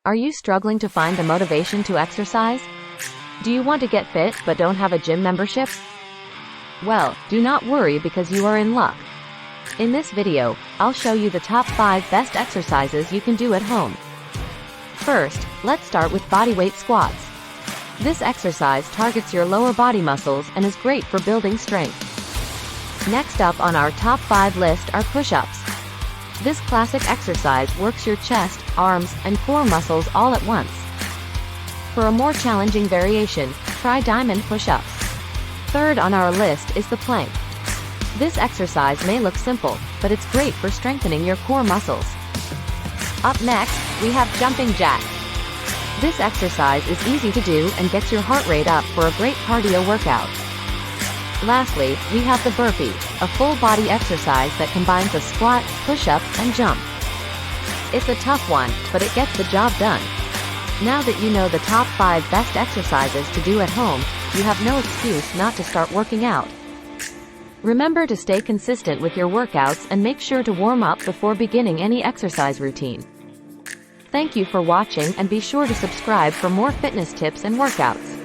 Are you struggling to find the motivation to exercise? Do you want to get fit but don't have a gym membership? Well, do not worry because you are in luck. In this video, I'll show you the top 5 best exercises you can do at home. First, let's start with bodyweight squats. This exercise targets your lower body muscles and is great for building strength. Next up on our top 5 list are push-ups. This classic exercise works your chest, arms, and core muscles all at once. For a more challenging variation, try diamond push-ups. Third on our list is the plank. This exercise may look simple, but it's great for strengthening your core muscles. Up next, we have jumping jack. This exercise is easy to do and gets your heart rate up for a great cardio workout. Lastly, we have the burpee, a full-body exercise that combines a squat, push-up, and jump. It's a tough one, but it gets the job done. Now that you know the top 5 best exercises to do at home, you have no excuse not to start working out. Remember to stay consistent with your workouts and make sure to warm up before beginning any exercise routine. Thank you for watching and be sure to subscribe for more fitness tips and workouts.